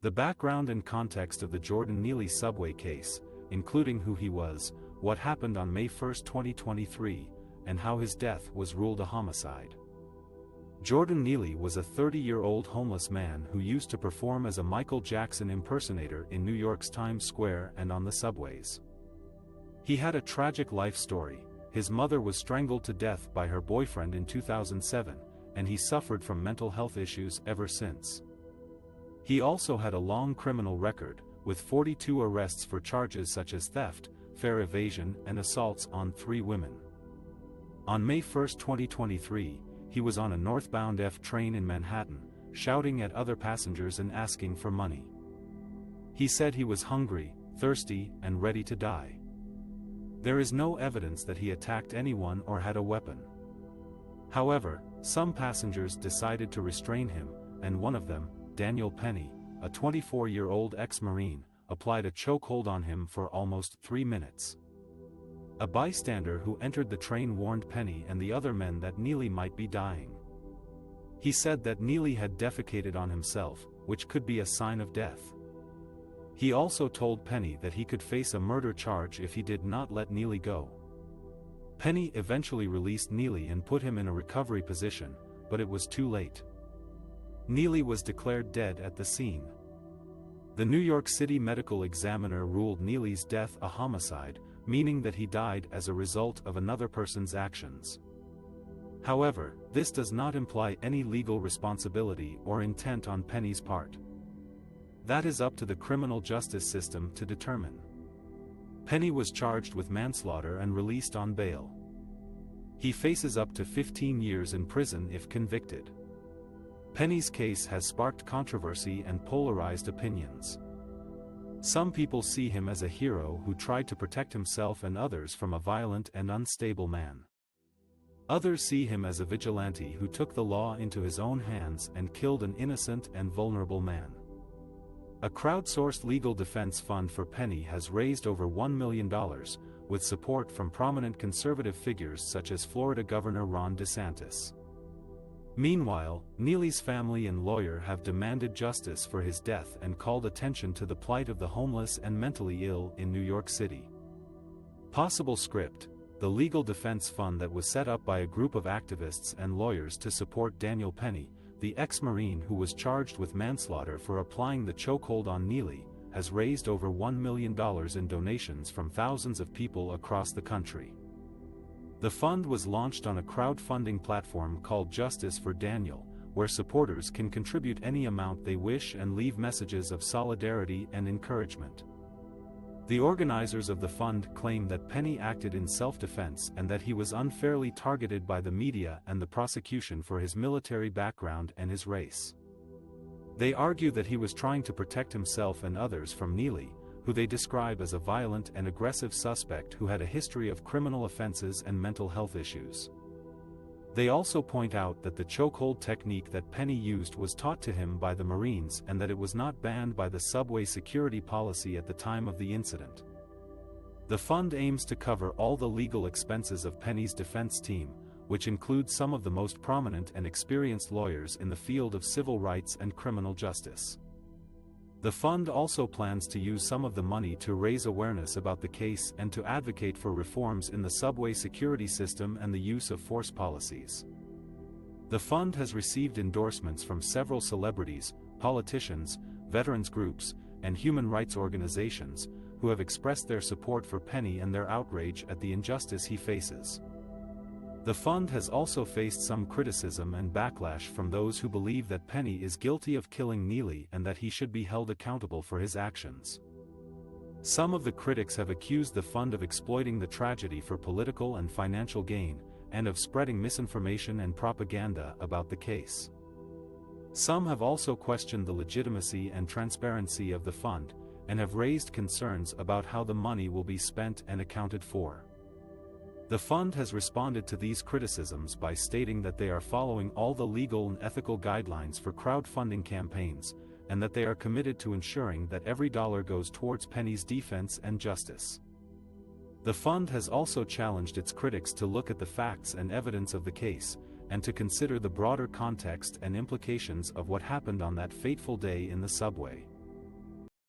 The background and context of the Jordan Neely subway case, including who he was, what happened on May 1, 2023, and how his death was ruled a homicide. Jordan Neely was a 30-year-old homeless man who used to perform as a Michael Jackson impersonator in New York's Times Square and on the subways. He had a tragic life story. His mother was strangled to death by her boyfriend in 2007, and he suffered from mental health issues ever since. He also had a long criminal record, with 42 arrests for charges such as theft, fare evasion, and assaults on 3 women. On May 1, 2023, he was on a northbound F train in Manhattan, shouting at other passengers and asking for money. He said he was hungry, thirsty, and ready to die. There is no evidence that he attacked anyone or had a weapon. However, some passengers decided to restrain him, and one of them, Daniel Penny, a 24-year-old ex-Marine, applied a chokehold on him for almost 3 minutes. A bystander who entered the train warned Penny and the other men that Neely might be dying. He said that Neely had defecated on himself, which could be a sign of death. He also told Penny that he could face a murder charge if he did not let Neely go. Penny eventually released Neely and put him in a recovery position, but it was too late. Neely was declared dead at the scene. The New York City Medical Examiner ruled Neely's death a homicide, meaning that he died as a result of another person's actions. However, this does not imply any legal responsibility or intent on Penny's part. That is up to the criminal justice system to determine. Penny was charged with manslaughter and released on bail. He faces up to 15 years in prison if convicted. Penny's case has sparked controversy and polarized opinions. Some people see him as a hero who tried to protect himself and others from a violent and unstable man. Others see him as a vigilante who took the law into his own hands and killed an innocent and vulnerable man. A crowdsourced legal defense fund for Penny has raised over $1 million, with support from prominent conservative figures such as Florida Governor Ron DeSantis. Meanwhile, Neely's family and lawyer have demanded justice for his death and called attention to the plight of the homeless and mentally ill in New York City. Possible Script, the legal defense fund that was set up by a group of activists and lawyers to support Daniel Penny, the ex-Marine who was charged with manslaughter for applying the chokehold on Neely, has raised over $1 million in donations from thousands of people across the country. The fund was launched on a crowdfunding platform called Justice for Daniel, where supporters can contribute any amount they wish and leave messages of solidarity and encouragement. The organizers of the fund claim that Penny acted in self-defense and that he was unfairly targeted by the media and the prosecution for his military background and his race. They argue that he was trying to protect himself and others from Neely, who they describe as a violent and aggressive suspect who had a history of criminal offenses and mental health issues. They also point out that the chokehold technique that Penny used was taught to him by the Marines and that it was not banned by the subway security policy at the time of the incident. The fund aims to cover all the legal expenses of Penny's defense team, which includes some of the most prominent and experienced lawyers in the field of civil rights and criminal justice. The fund also plans to use some of the money to raise awareness about the case and to advocate for reforms in the subway security system and the use of force policies. The fund has received endorsements from several celebrities, politicians, veterans groups, and human rights organizations, who have expressed their support for Penny and their outrage at the injustice he faces. The fund has also faced some criticism and backlash from those who believe that Penny is guilty of killing Neely and that he should be held accountable for his actions. Some of the critics have accused the fund of exploiting the tragedy for political and financial gain, and of spreading misinformation and propaganda about the case. Some have also questioned the legitimacy and transparency of the fund, and have raised concerns about how the money will be spent and accounted for. The fund has responded to these criticisms by stating that they are following all the legal and ethical guidelines for crowdfunding campaigns, and that they are committed to ensuring that every dollar goes towards Penny's defense and justice. The fund has also challenged its critics to look at the facts and evidence of the case, and to consider the broader context and implications of what happened on that fateful day in the subway.